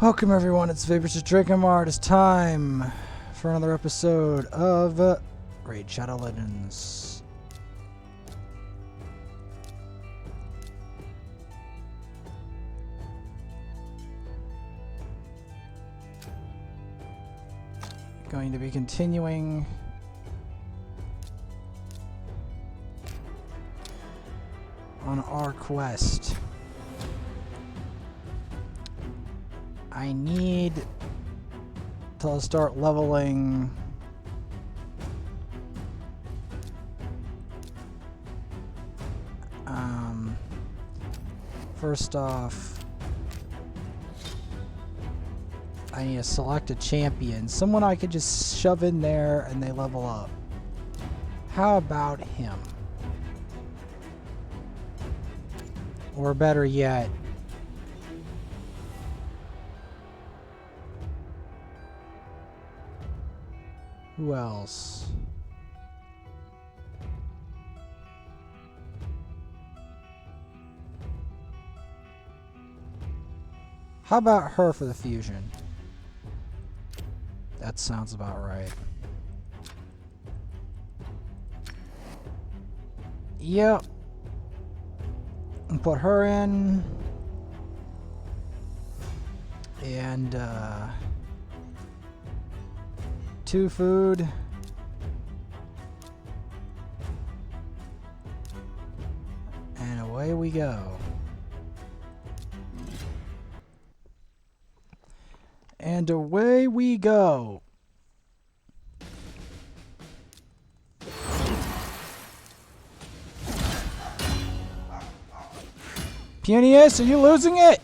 Welcome everyone, it's Vapors Drinkamart. It's time for another episode of Raid Shadow Legends. Going to be continuing on our quest. I need to start leveling first off, I need to select a champion, someone I could just shove in there and they level up. How about him? Or better yet, who else? How about her for the fusion? That sounds about right. Yep. And put her in. And, 2 food. And away we go. And away we go. Punius, are you losing it?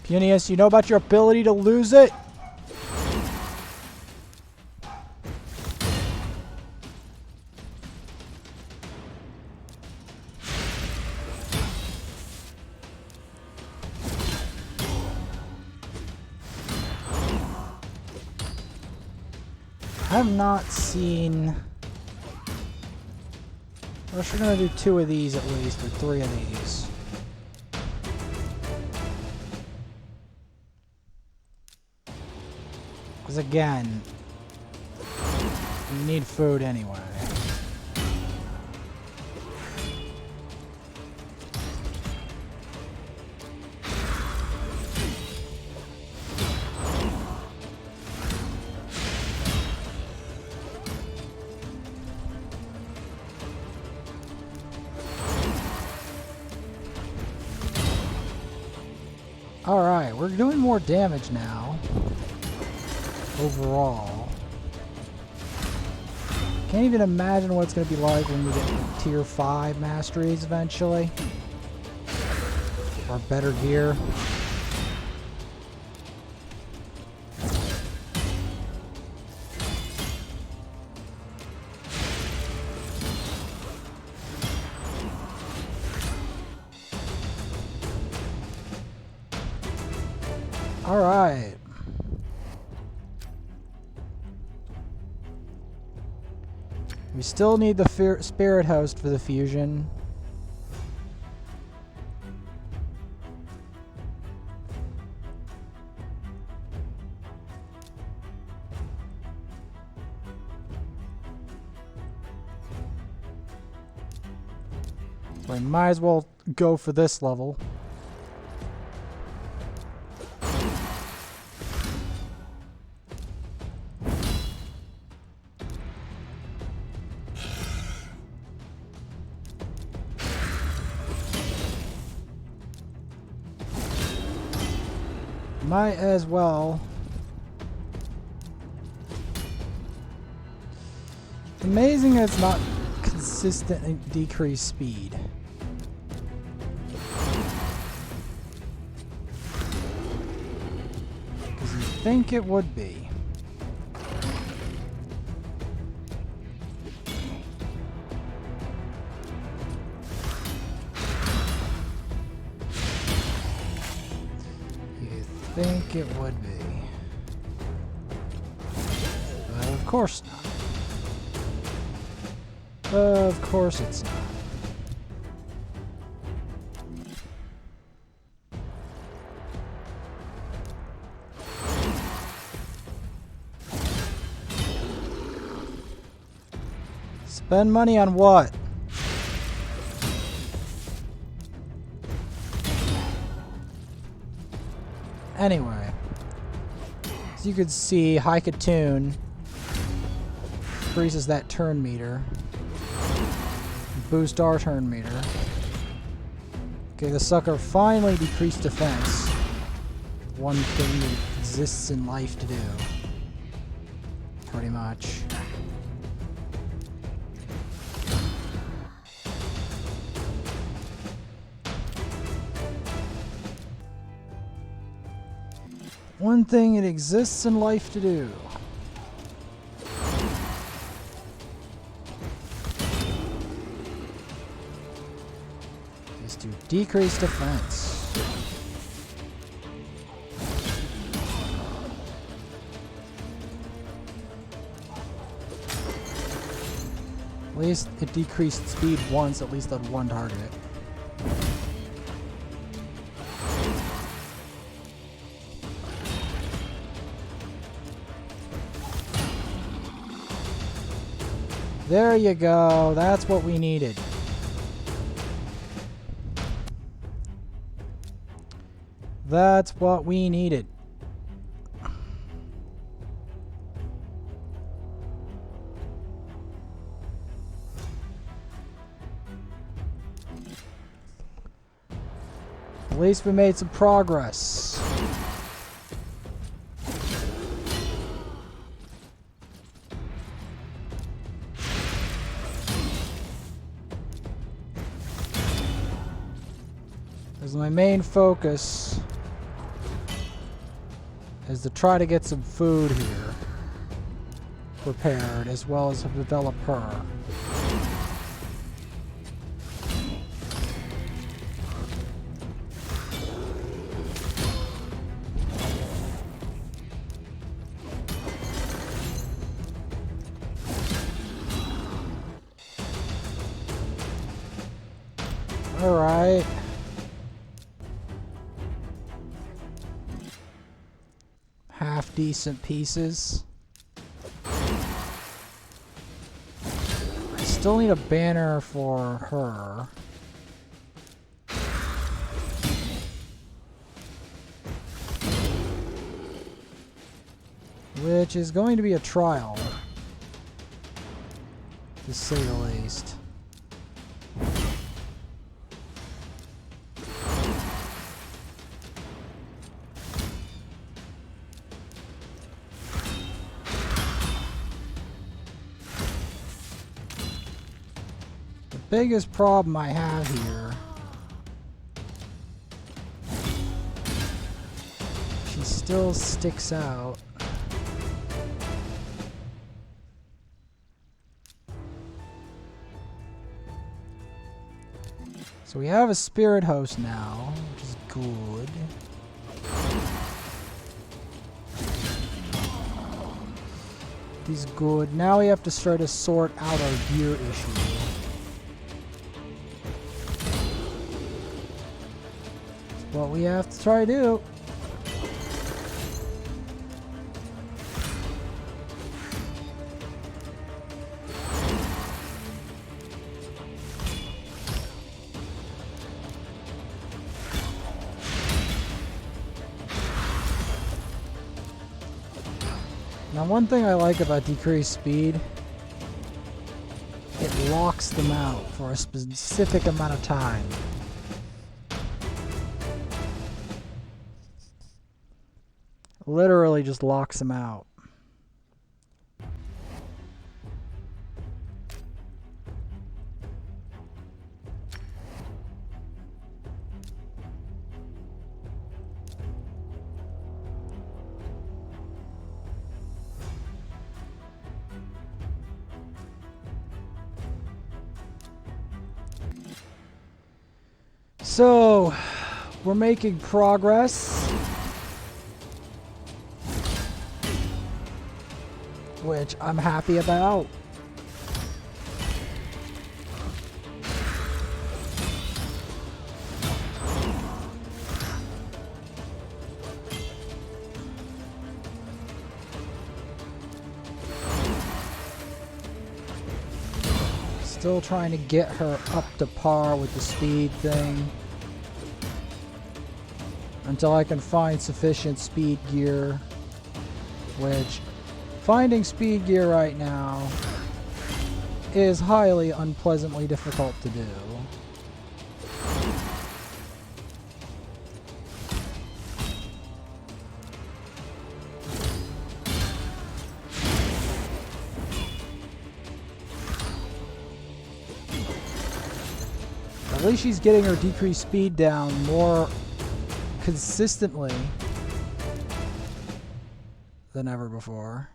Punius, you know about your ability to lose it? I have not seen... We're gonna do 2 of these at least, or 3 of these. Because again, you need food anyway. Alright, we're doing more damage now. Overall. Can't even imagine what it's going to be like when we get to tier 5 masteries eventually. Or better gear. Alright. We still need the spirit host for the fusion. So I might as well go for this level. Might as well. It's amazing that it's not consistent decreased speed. Because you think it would be. Think it would be. But of course not. Of course it's not. Spend money on what? Anyway, as you can see, High Khatun increases that turn meter. Boost our turn meter. Okay, the sucker finally decreased defense. One thing that exists in life to do. Pretty much. One thing it exists in life to do. Is to decrease defense. At least it decreased speed once, at least on one target. There you go. That's what we needed. That's what we needed. At least we made some progress. Because my main focus is to try to get some food here prepared, as well as develop her. All right. Half decent pieces. I still need a banner for her. Which is going to be a trial, to say the least. Biggest problem I have here, she still sticks out. So we have a spirit host now, which is good. He's good. Now we have to try to sort out our gear issue. What we have to try to do. Now, one thing I like about decreased speed, it locks them out for a specific amount of time. Literally just locks them out. So, we're making progress. Which I'm happy about. Still trying to get her up to par with the speed thing. Until I can find sufficient speed gear. Which, finding speed gear right now is highly unpleasantly difficult to do. At least she's getting her decreased speed down more consistently than ever before.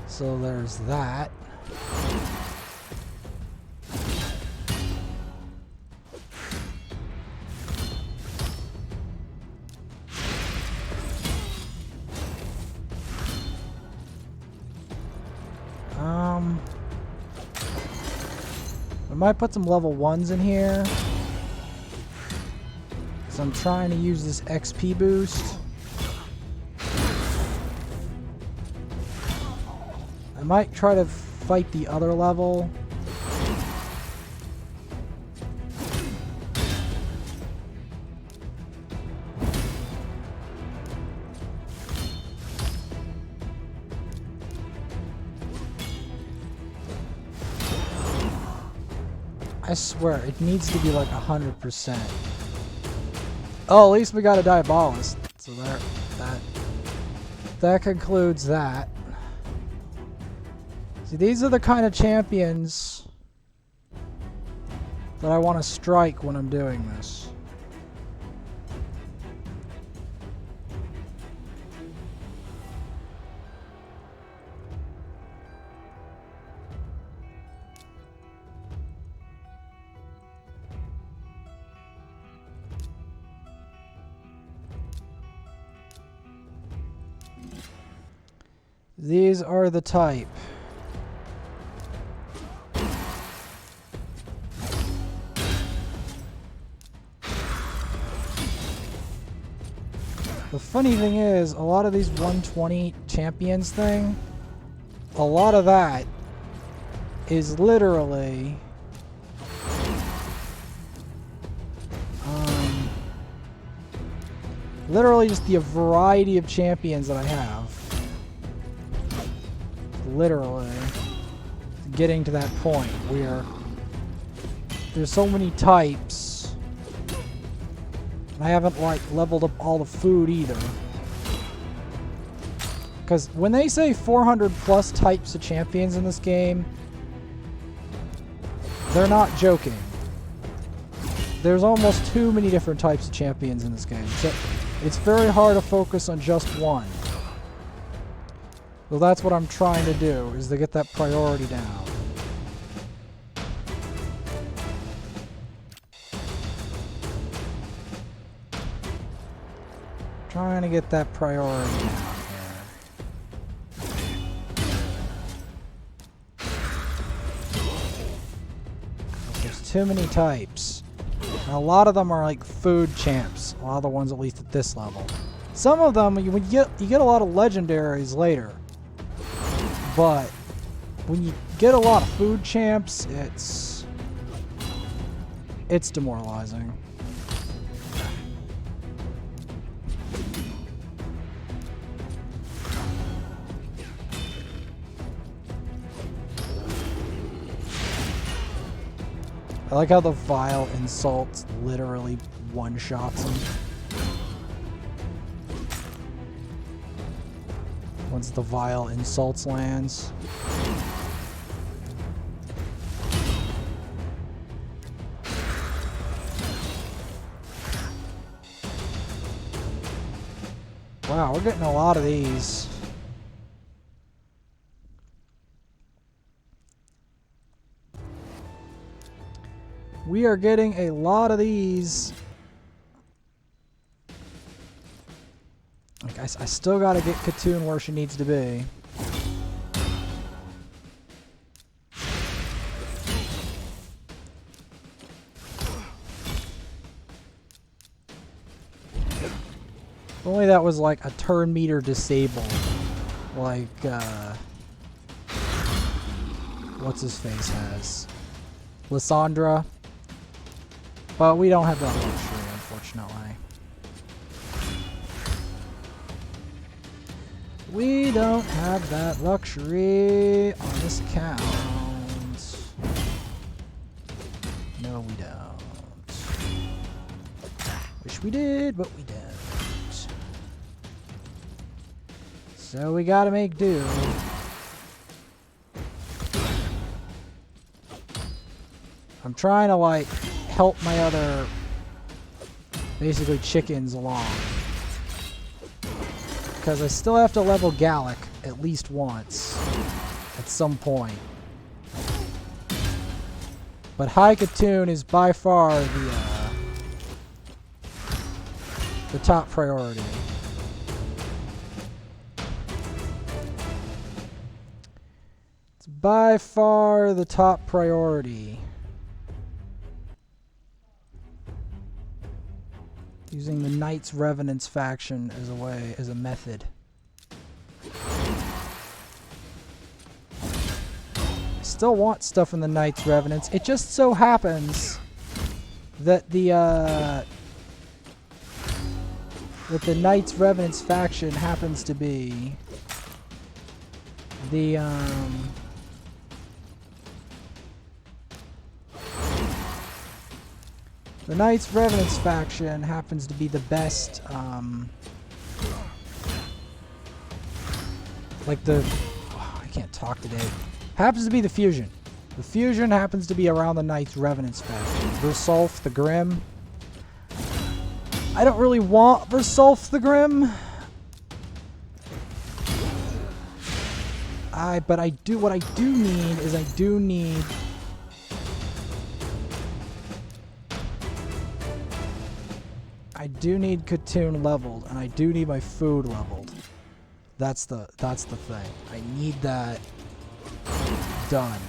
So there's that. I might put some level 1s in here. So I'm trying to use this XP boost. I might try to fight the other level. I swear, it needs to be like 100%. Oh, at least we got a Diabolist. So that concludes that. See, these are the kind of champions that I want to strike when I'm doing this. These are the type. The funny thing is, a lot of these 120 champions thing, a lot of that is literally literally just the variety of champions that I have. Literally getting to that point where there's so many types. I haven't like leveled up all the food either. Because when they say 400 plus types of champions in this game, they're not joking. There's almost too many different types of champions in this game. So it's very hard to focus on just one. So that's what I'm trying to do, is to get that priority down. Trying to get that priority down here. There's too many types. And a lot of them are like food champs. A lot of the ones, at least at this level. Some of them, you get a lot of legendaries later. But when you get a lot of food champs, it's demoralizing. I like how the vile insults literally one-shots him. Once the vile insults lands. Wow, we're getting a lot of these. We are getting a lot of these. Like, I still gotta get Khatun where she needs to be. If only that was like a turn meter disabled. Like, what's his face has. Lysandra. But we don't have that luxury, unfortunately. We don't have that luxury on this account. No, we don't. Wish we did, but we don't. So we gotta make do. I'm trying to, like, help my other, basically, chickens along. Because I still have to level Gallic at least once. At some point. But High Khatun is by far the top priority. It's by far the top priority. Using the Knights Revenants faction as a method. I still want stuff in the Knights Revenants. It just so happens that the Knights Revenants faction happens to be the Knights Revenants faction happens to be the best, like the, I can't talk today, happens to be the fusion. The fusion happens to be around the Knights Revenants faction. Versulf the Grim. I don't really want Versulf the Grim. But what I do need is I do need Khatun leveled, and I do need my food leveled. That's the thing. I need that done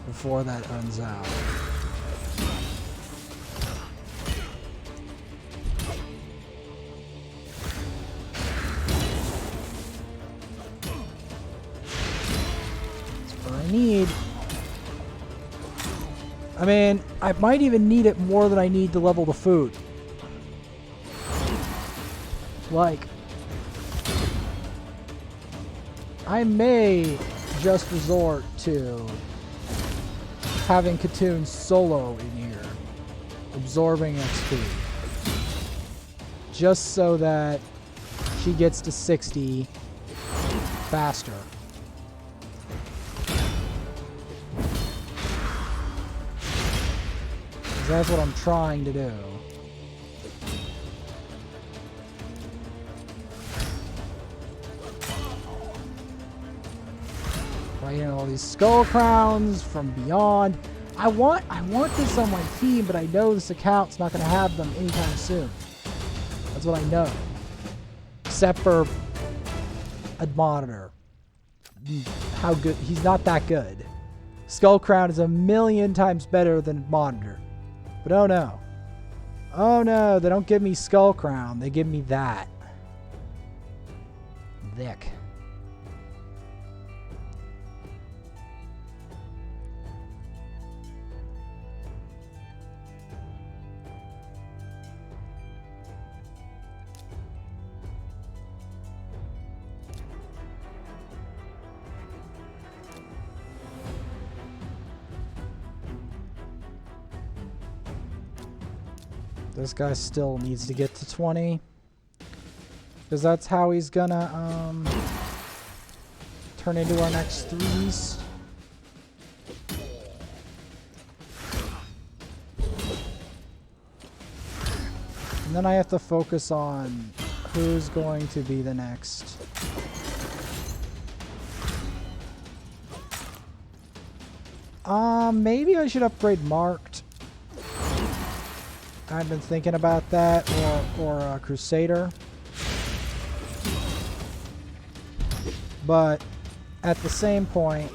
before that runs out. That's what I need. I mean, I might even need it more than I need to level the food. Like, I may just resort to having Khatun solo in here, absorbing XP. Just so that she gets to 60 faster. That's what I'm trying to do. Fighting all these skull crowns from beyond. I want this on my team, but I know this account's not going to have them anytime soon. That's what I know. Except for Admonitor. How good? He's not that good. Skull Crown is 1,000,000 times better than Admonitor. But oh no. Oh no, they don't give me Skull Crown. They give me that. Thick. This guy still needs to get to 20. Because that's how he's gonna turn into our next threes. And then I have to focus on who's going to be the next. Maybe I should upgrade Marked. I've been thinking about that, or Crusader. But at the same point,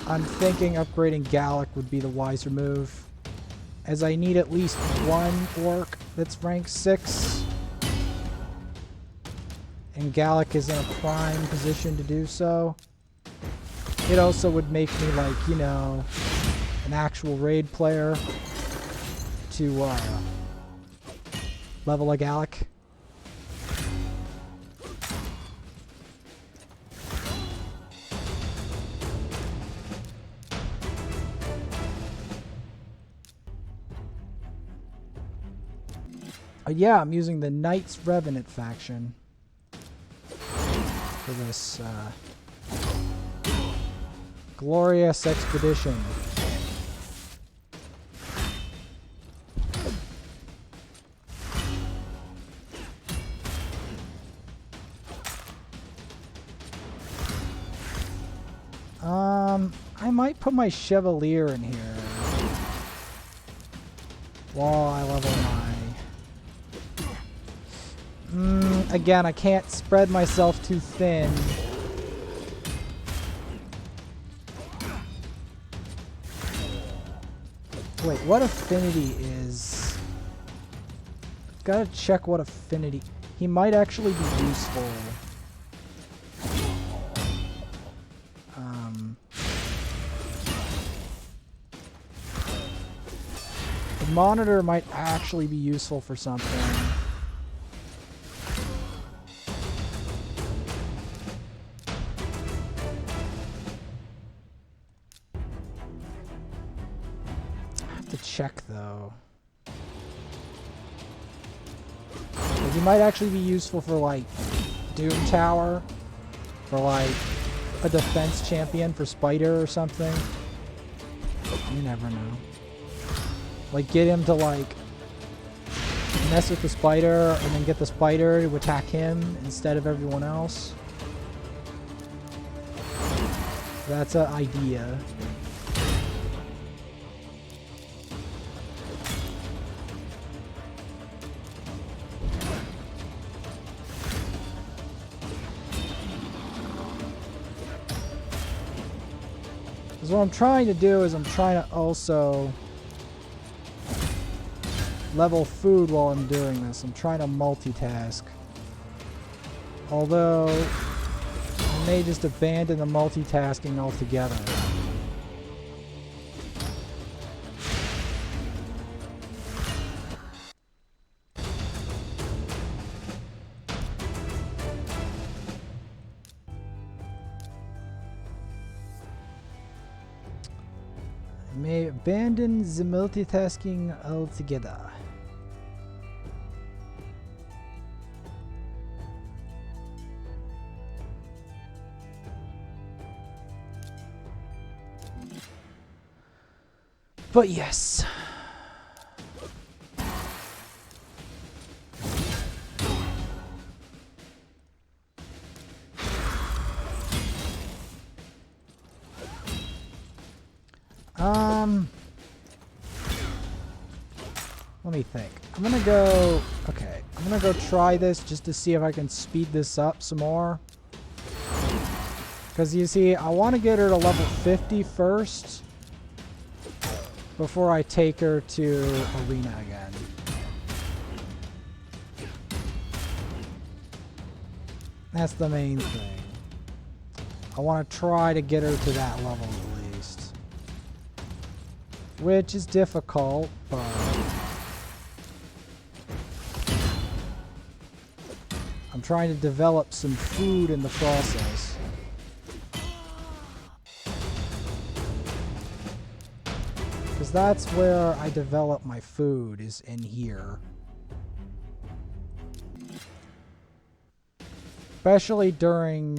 I'm thinking upgrading Gallic would be the wiser move, as I need at least one orc that's rank 6, and Gallic is in a prime position to do so. it also would make me like, you know, an actual raid player to level a Gallic. Yeah, I'm using the Knights Revenant faction for this glorious expedition. I might put my Chevalier in here while I level my... again, I can't spread myself too thin. Wait, what affinity is... Gotta check what affinity... He might actually be useful. The monitor might actually be useful for something. I have to check though. Like, he might actually be useful for like Doom Tower, for like a defense champion for Spider or something. You never know. Like, get him to like mess with the Spider and then get the Spider to attack him instead of everyone else. That's an idea. Because what I'm trying to do is I'm trying to also level food while I'm doing this. I'm trying to multitask. Although, I may just abandon the multitasking altogether. I may abandon the multitasking altogether. But yes. Let me think. I'm gonna go... Okay. I'm gonna go try this just to see if I can speed this up some more. Because you see, I want to get her to level 50 first before I take her to Arena again. That's the main thing. I want to try to get her to that level at least. Which is difficult, but... I'm trying to develop some food in the process. Because that's where I develop my food, is in here. Especially during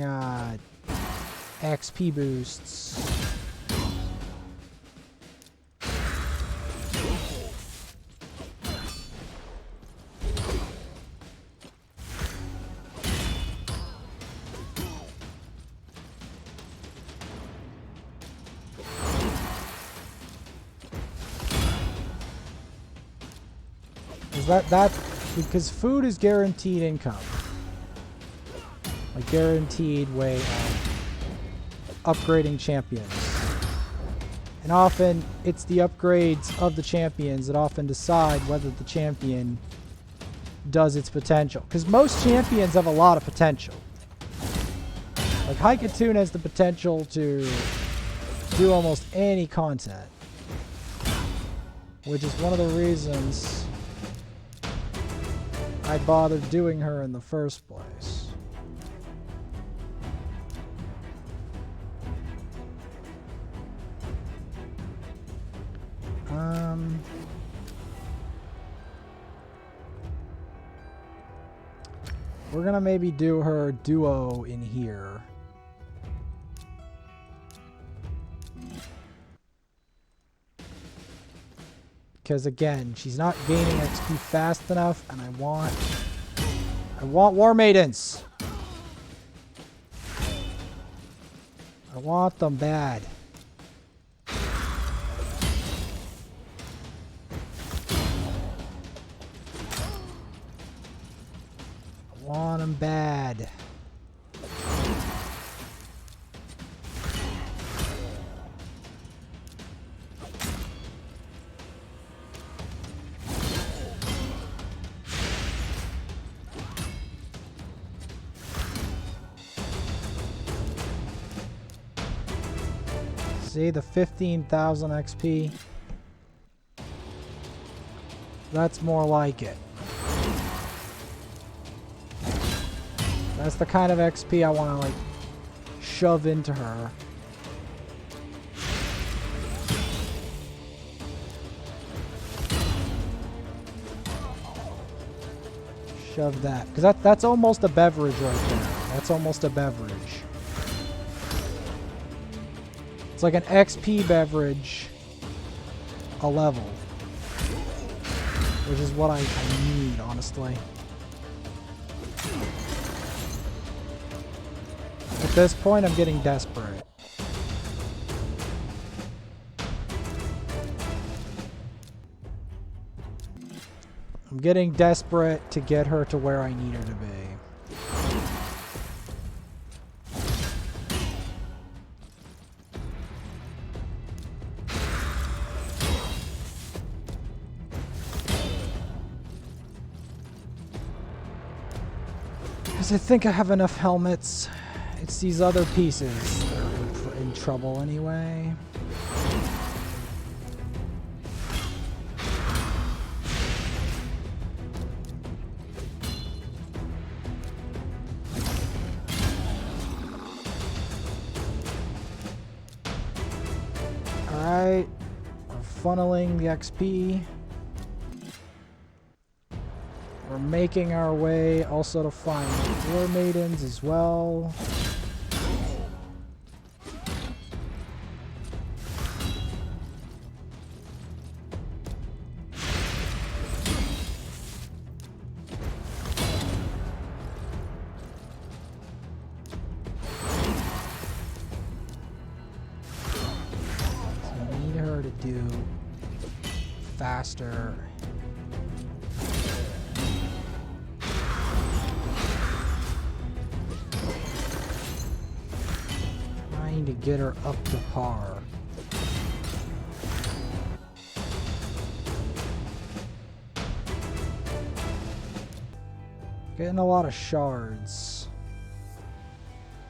XP boosts. Because food is guaranteed income. A guaranteed way of upgrading champions. And often, it's the upgrades of the champions that often decide whether the champion does its potential. Because most champions have a lot of potential. Like, High Khatun has the potential to do almost any content. Which is one of the reasons I bothered doing her in the first place. We're gonna maybe do her duo in here. Because again, she's not gaining XP fast enough, and I want War Maidens. I want them bad. I want them bad. See the 15,000 XP? That's more like it. That's the kind of XP I want to, like, shove into her. Shove that. Because that's almost a beverage right there. That's almost a beverage. It's like an XP beverage a level. Which is what I need, honestly. At this point, I'm getting desperate. I'm getting desperate to get her to where I need her to be. Because I think I have enough helmets. It's these other pieces that are in trouble anyway. Alright, we're funneling the XP. We're making our way also to find War Maidens as well. Do faster. Trying to get her up to par. Getting a lot of shards.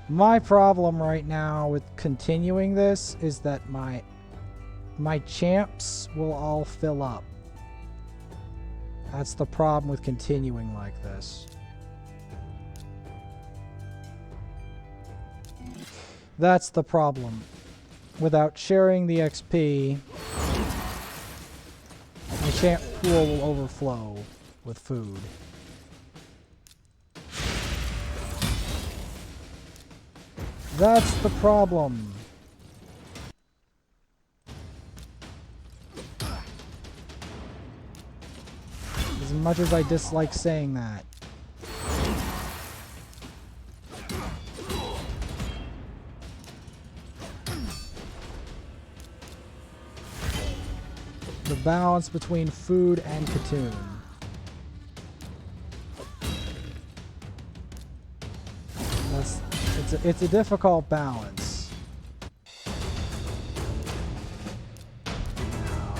My problem right now with continuing this is that my champs will all fill up. That's the problem with continuing like this. That's the problem. Without sharing the XP, my champ pool will overflow with food. That's the problem. As much as I dislike saying that. The balance between food and Khatun. It's a difficult balance. Now,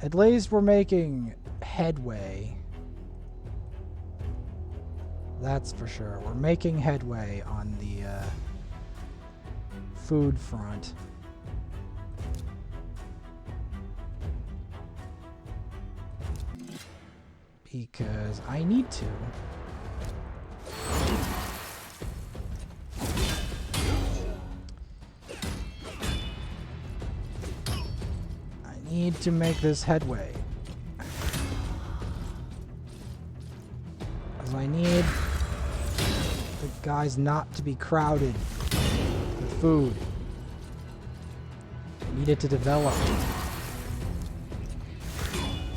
at least we're making headway. That's for sure. We're making headway on the food front. Because I need to. I need to make this headway. Because I need the guys not to be crowded with food. I need it to develop.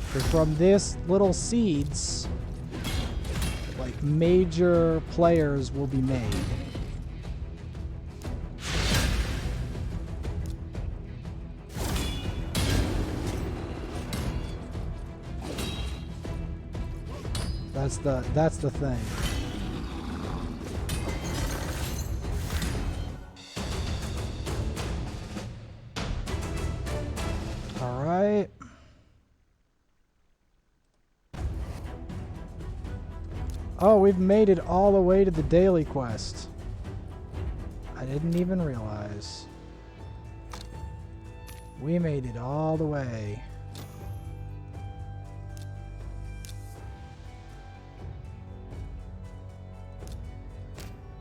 Because from this little seeds, like, major players will be made. That's the thing. All right. Oh, we've made it all the way to the daily quest. I didn't even realize. We made it all the way.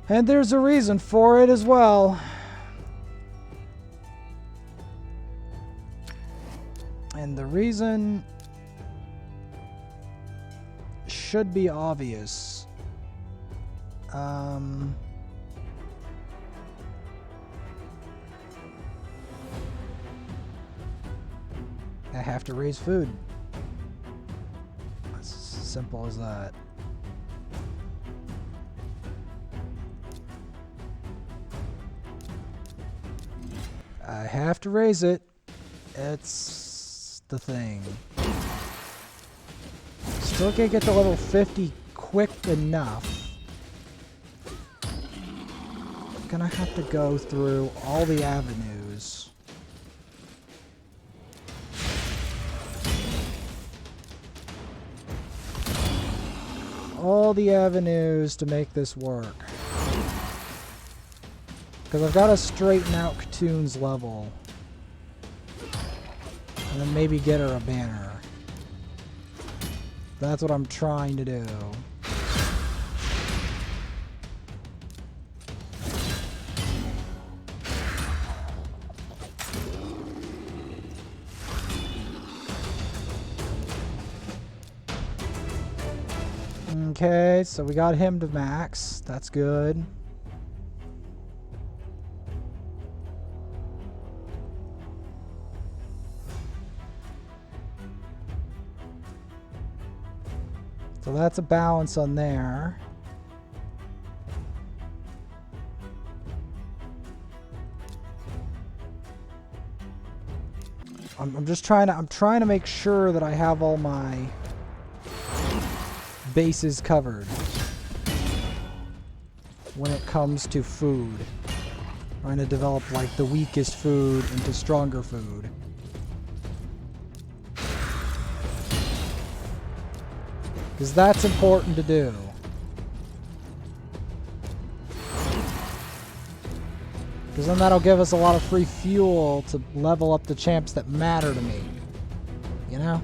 And there's a reason for it as well. And the reason should be obvious. I have to raise food. It's as simple as that. I have to raise it. It's the thing. Still can't get to level 50 quick enough. I'm gonna have to go through all the avenues. All the avenues to make this work. Because I've got to straighten out Khatun's level. And then maybe get her a banner. That's what I'm trying to do. Okay, so we got him to max. That's good. So that's a balance on there. I'm just trying to make sure that I have all my bases covered when it comes to food. I'm trying to develop like the weakest food into stronger food. Because that's important to do. Because then that'll give us a lot of free fuel to level up the champs that matter to me. You know?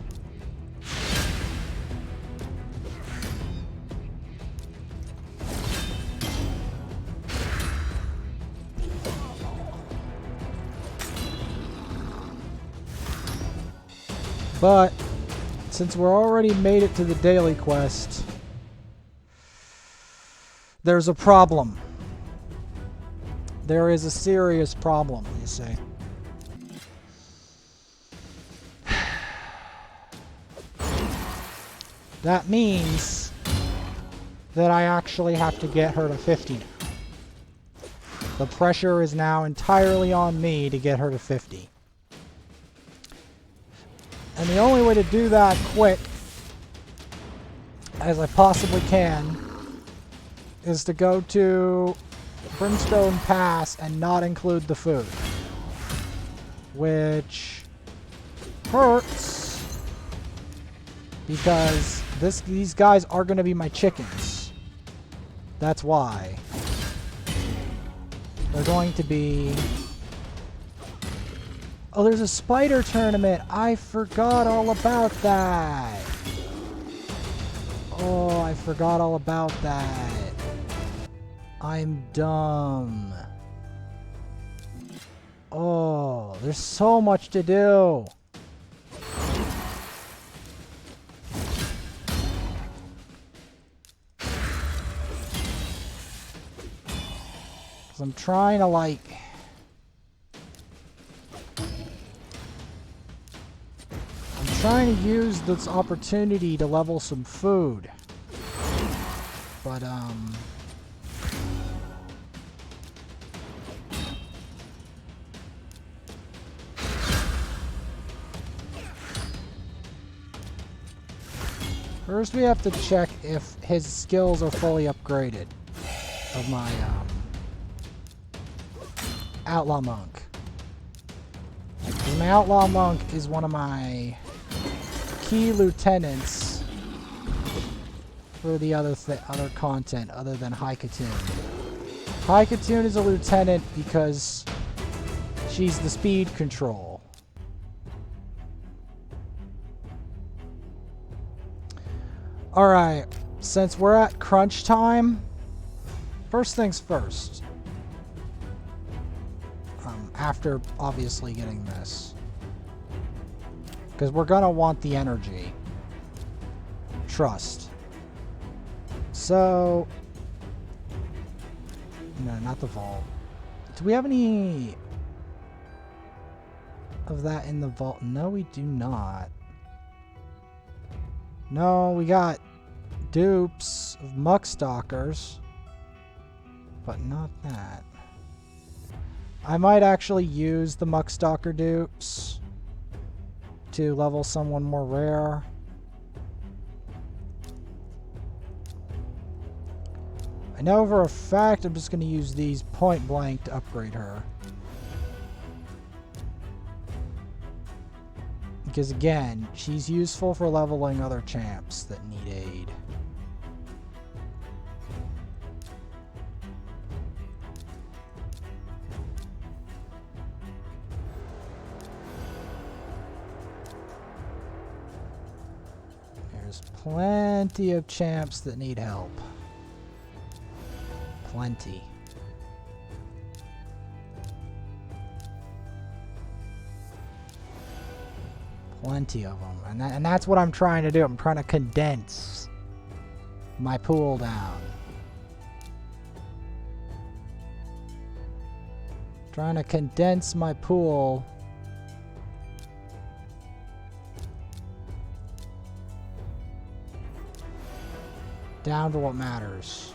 But since we're already made it to the daily quest, there's a problem. There is a serious problem, you see. That means that I actually have to get her to 50 now. The pressure is now entirely on me to get her to 50. And the only way to do that quick as I possibly can is to go to Brimstone Pass and not include the food. Which hurts because these guys are going to be my chickens. That's why. They're going to be... Oh, there's a spider tournament. I forgot all about that. Oh, I forgot all about that. I'm dumb. Oh, there's so much to do. 'Cause I'm trying to like... I'm trying to use this opportunity to level some food. But, first we have to check if his skills are fully upgraded of my, Outlaw Monk. Because my Outlaw Monk is one of my key lieutenants for the other content other than High Khatun. High Khatun is a lieutenant because she's the speed control. Alright, since we're at crunch time, first things first. After obviously getting this. Because we're gonna want the energy. Trust. So... No, not the vault. Do we have any of that in the vault? No, we do not. No, we got dupes of Muckstalkers, but not that. I might actually use the Muckstalker dupes to level someone more rare. I know for a fact I'm just going to use these point blank to upgrade her. Because again, she's useful for leveling other champs that need aid. There's plenty of champs that need help. Plenty. Plenty of them. And that's what I'm trying to do. I'm trying to condense my pool down. Trying to condense my pool down to what matters.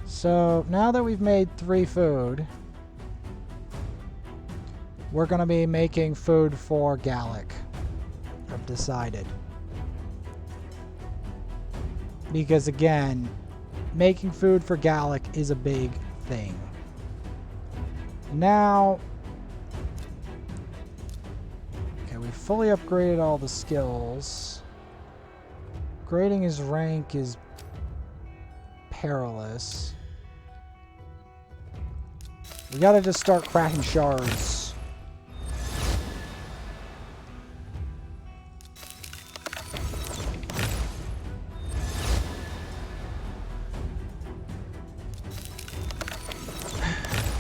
So now that we've made 3 food, we're going to be making food for Gallic. I've decided. Because again, making food for Gallic is a big thing. Now, okay, we fully upgraded all the skills. Grading his rank is perilous. We gotta just start cracking shards.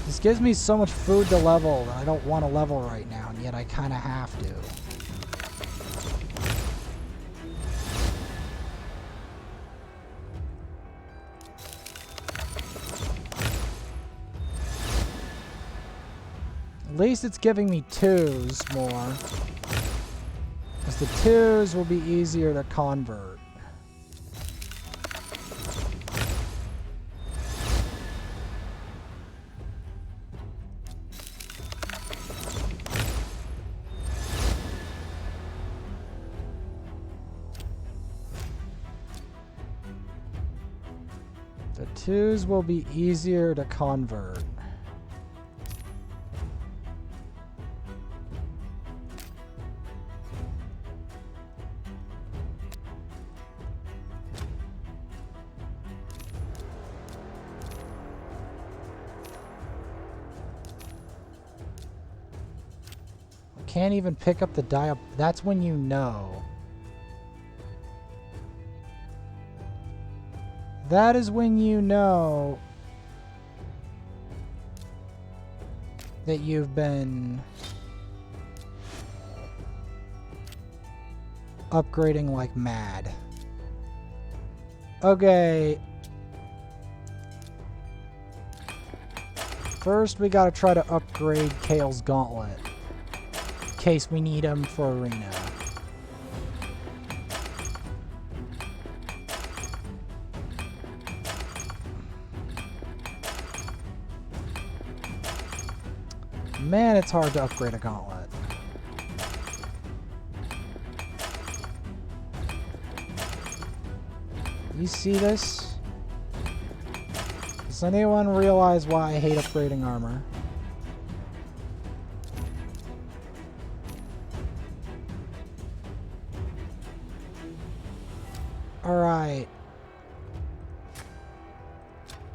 This gives me so much food to level that I don't want to level right now, and yet I kind of have to. At least it's giving me 2s more. Because the 2s will be easier to convert. The 2s will be easier to convert. can't even pick up the That's when you know. That is when you know that you've been upgrading like mad. Okay. First, we gotta try to upgrade Kale's Gauntlet. In case we need him for Arena. Man, it's hard to upgrade a Gauntlet. You see this? Does anyone realize why I hate upgrading armor? Alright.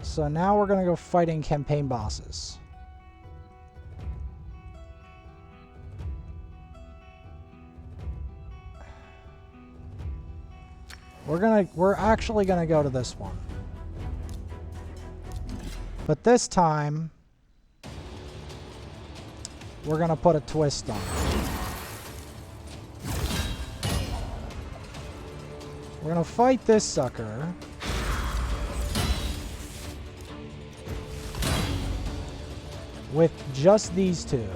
So now we're gonna go fighting campaign bosses. We're actually gonna go to this one. But this time, we're gonna put a twist on it. We're gonna fight this sucker. With just these two.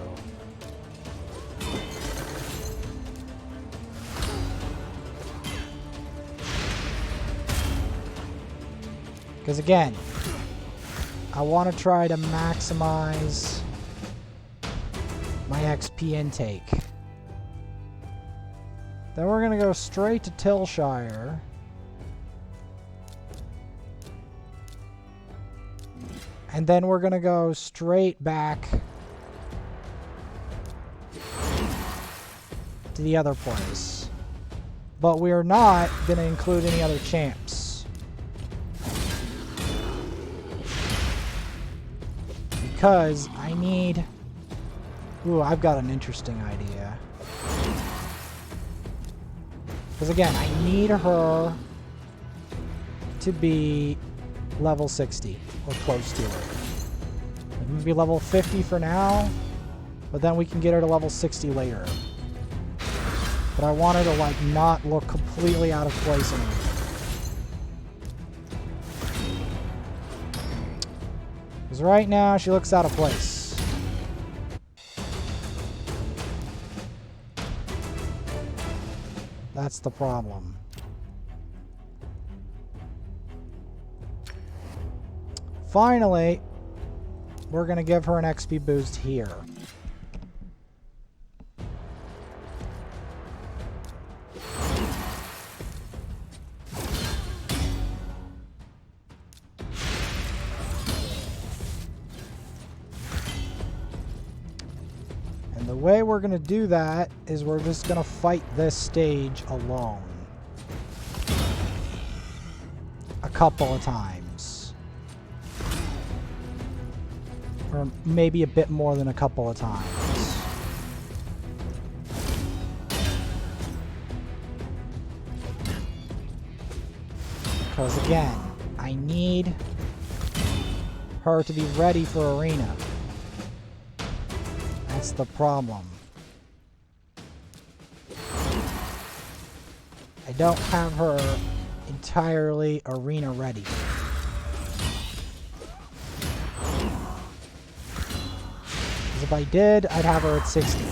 Because again, I want to try to maximize my XP intake. Then we're going to go straight to Tillshire. And then we're going to go straight back to the other place. But we are not going to include any other champs. Because I need... Ooh, I've got an interesting idea. Because again, I need her to be level 60 or close to it. Maybe level 50 for now, but then we can get her to level 60 later. But I want her to like not look completely out of place anymore. Because right now she looks out of place. That's the problem. Finally, we're going to give her an XP boost here. And the way we're going to do that is we're just going to fight this stage alone. A couple of times. Or maybe a bit more than a couple of times. Because again, I need her to be ready for Arena. That's the problem. I don't have her entirely Arena ready. If I did, I'd have her at 60.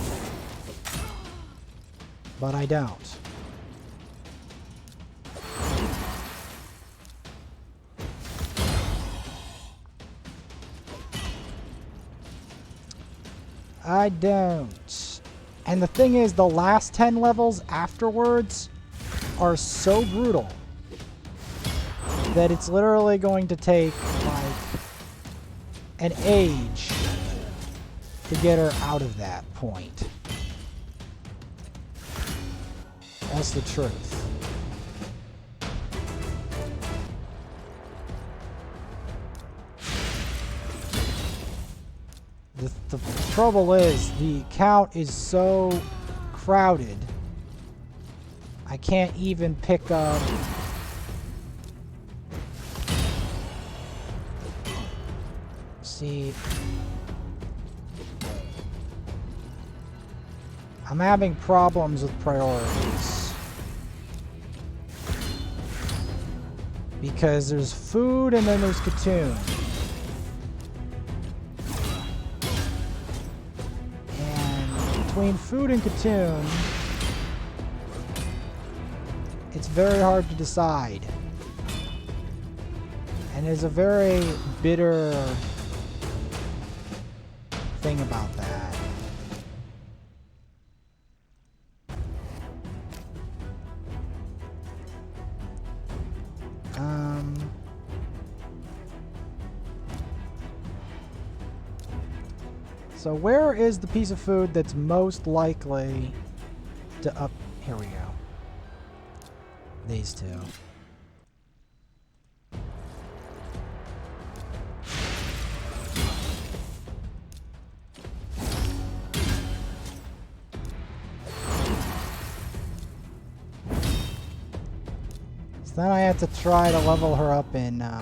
But I don't. I don't. And the thing is, the last 10 levels afterwards are so brutal that it's literally going to take, like, an age to get her out of that point. That's the truth. The trouble is, the count is so crowded, I can't even pick up... See... I'm having problems with priorities. Because there's food and then there's Khatun. And between food and Khatun, it's very hard to decide. And there's a very bitter thing about that. So where is the piece of food that's most likely to up... Here we go. These two. So then I have to try to level her up in the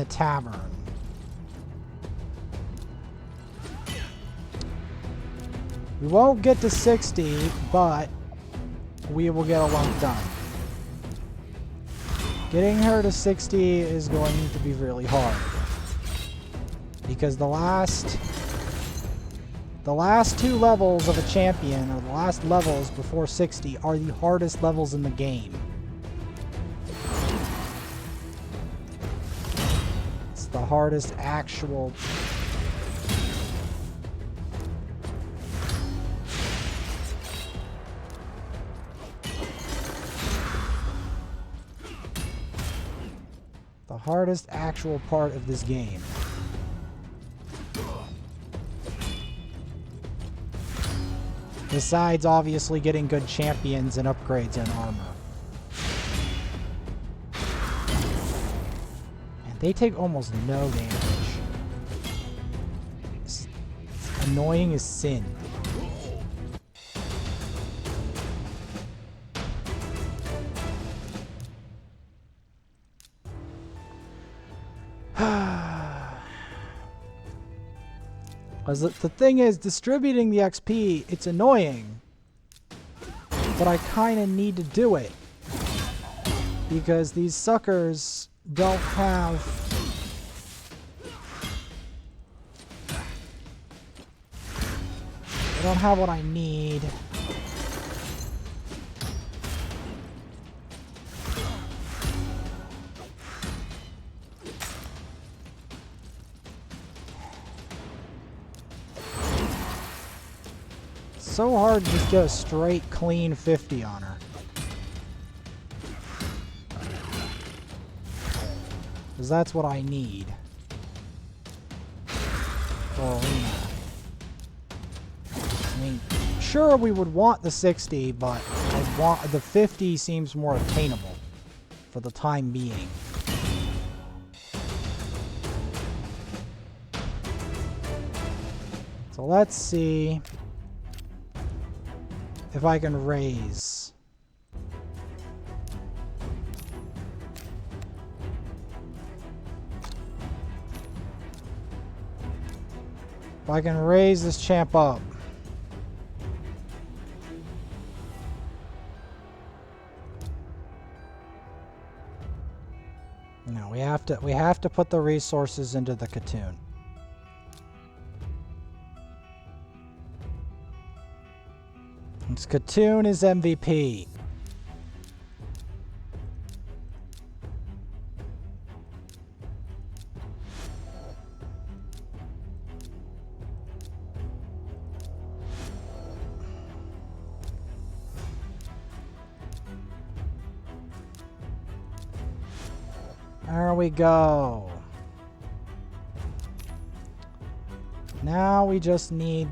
tavern. We won't get to 60, but we will get a lot done. Getting her to 60 is going to be really hard. Because the last two levels of a champion, or the last levels before 60, are the hardest levels in the game. It's the hardest actual... hardest actual part of this game. Besides obviously getting good champions and upgrades and armor. And they take almost no damage. It's annoying as sin. The thing is, distributing the XP, it's annoying, but I kind of need to do it because these suckers don't have what I need. So hard to just get a straight clean 50 on her. Because that's what I need. For arena. I mean, sure we would want the 60, but the 50 seems more attainable for the time being. So let's see if I can raise. If I can raise this champ up. No, we have to put the resources into the Khatun. Khatun is MVP. There we go. Now we just need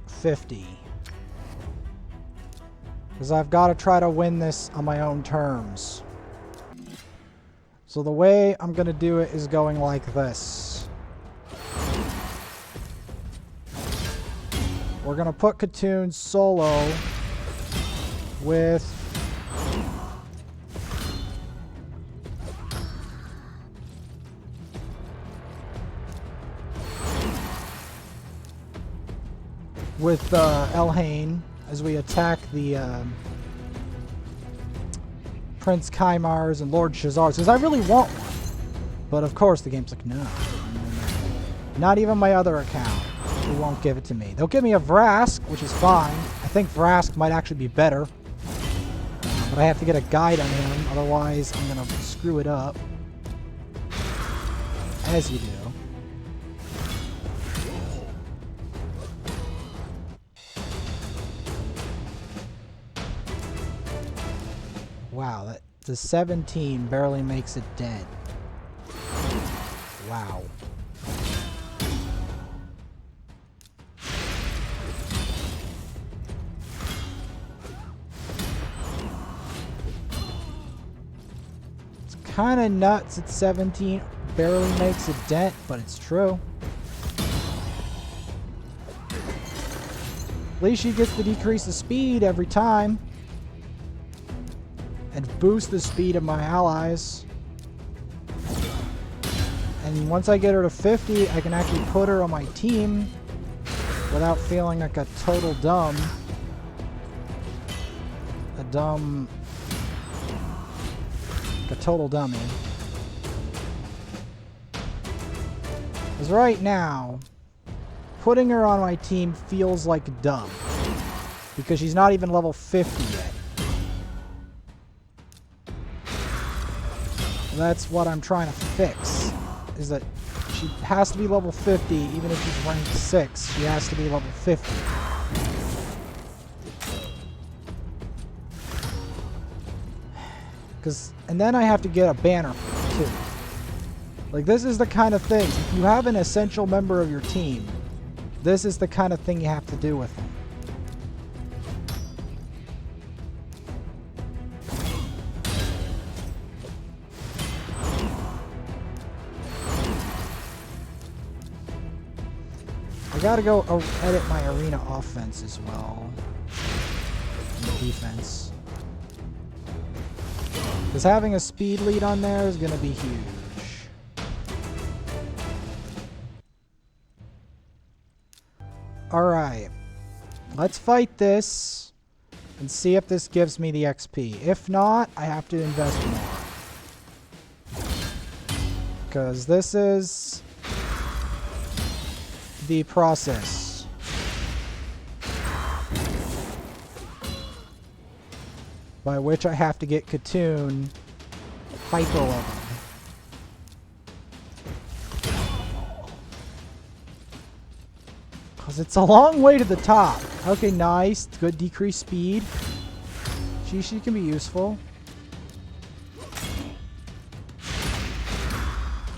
50. Because I've got to try to win this on my own terms. So the way I'm going to do it is going like this. We're going to put Khatun solo with Elhain as we attack the Prince Kaimars and Lord Shazars, because I really want one. But of course the game's like, no. Not even my other account. They won't give it to me. They'll give me a Vrask, which is fine. I think Vrask might actually be better. But I have to get a guide on him, otherwise I'm going to screw it up. As you do. Wow, the 17 barely makes it dead. Wow. It's kind of nuts that 17 barely makes a dent, but it's true. At least she gets to decrease the speed every time. And boost the speed of my allies. And once I get her to 50, I can actually put her on my team without feeling like a total dumb. A total dummy. Because right now, putting her on my team feels like dumb. Because she's not even level 50 yet. That's what I'm trying to fix, is that she has to be level 50, even if she's ranked 6, she has to be level 50. And then I have to get a banner for it, too. Like, this is the kind of thing, if you have an essential member of your team, this is the kind of thing you have to do with them. I gotta go edit my arena offense as well. And defense. Because having a speed lead on there is gonna be huge. Alright. Let's fight this and see if this gives me the XP. If not, I have to invest more. Because this is the process. By which I have to get Khatun hyper level. Because it's a long way to the top. Okay, nice. Good decreased speed. She can be useful.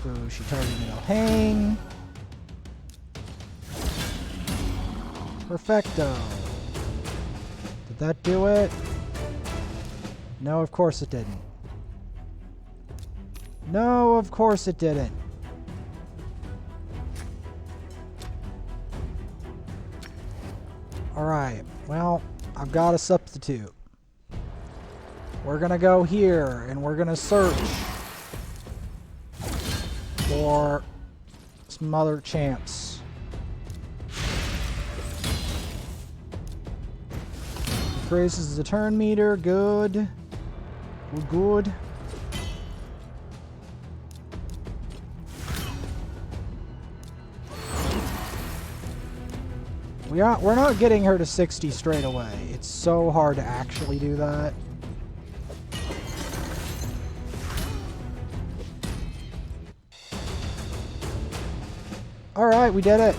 Ooh, she targeted Elhain. Perfecto. Did that do it? No, of course it didn't. No, of course it didn't. Alright, well, I've got a substitute. We're gonna go here, and we're gonna search for some other champs. Increases the turn meter, good. We're good. We're not getting her to 60 straight away. It's so hard to actually do that. Alright, we did it.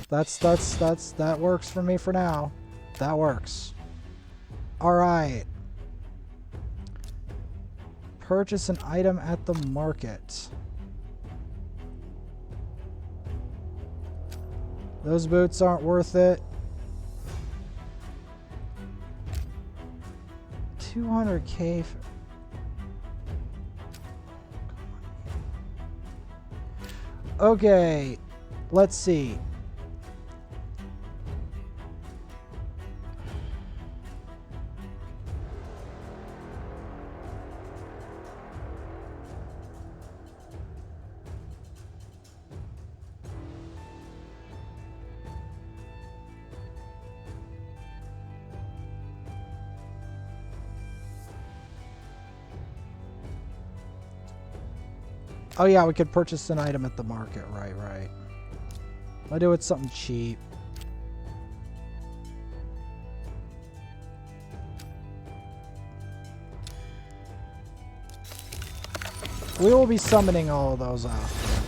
That works for me for now. That works. Alright. Purchase an item at the market. Those boots aren't worth it. 200k. Okay, let's see. Oh yeah, we could purchase an item at the market. Right, right. I'll do it something cheap. We will be summoning all of those after.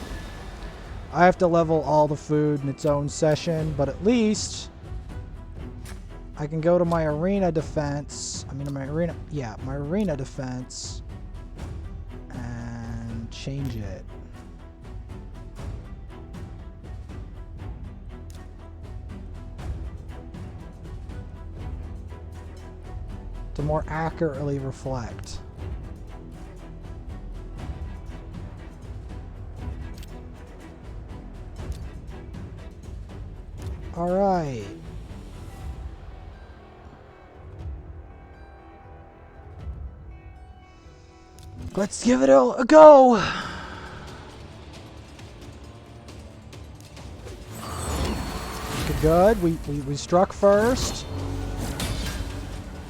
I have to level all the food in its own session, but at least I can go to my arena defense. I mean, my arena defense and change it. To more accurately reflect. All right. Let's give it a go. Good. We struck first.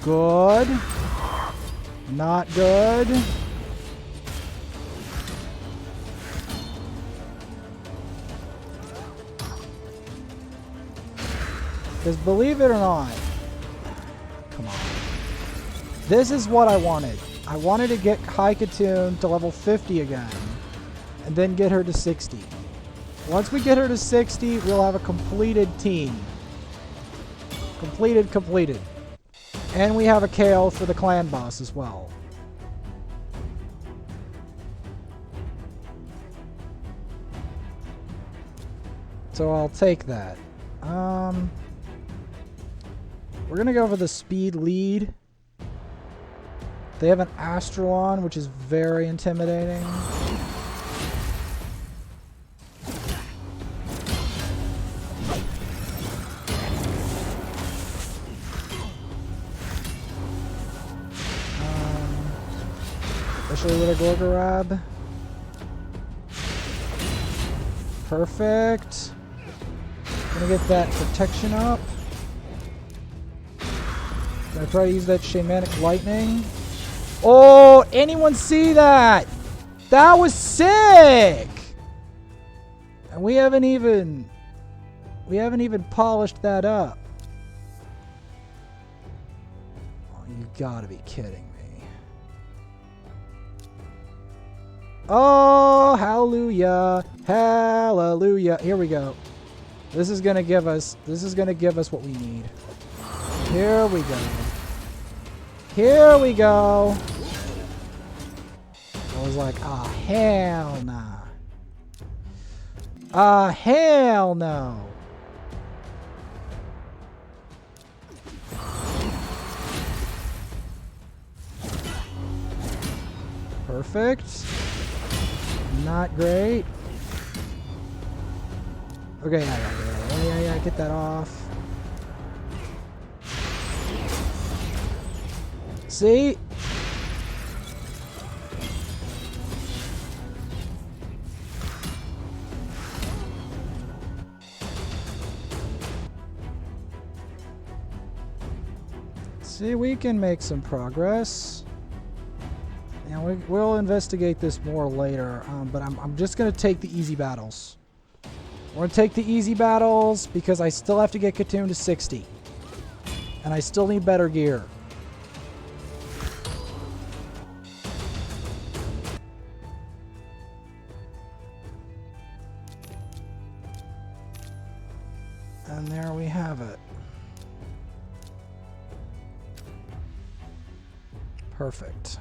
Good. Not good. Because believe it or not, come on. This is what I wanted. I wanted to get High Khatun to level 50 again, and then get her to 60. Once we get her to 60, we'll have a completed team. Completed. And we have a KO for the clan boss as well. So I'll take that. We're gonna go for the speed lead. They have an Astralon, which is very intimidating. Especially with a Gorgorab. Perfect. Gonna get that protection up. Gonna try to use that Shamanic Lightning. Oh, anyone see that? That was sick! And we haven't even polished that up. Oh, you gotta be kidding me. Oh, hallelujah. Hallelujah. Here we go. This is gonna give us what we need. Here we go. Here we go. I was like, ah, hell nah. Ah, hell no. Perfect. Not great. Okay, yeah, get that off. See? See, we can make some progress. And we'll investigate this more later, but I'm just going to take the easy battles. We're going to take the easy battles because I still have to get Khatun to 60. And I still need better gear. And there we have it. Perfect.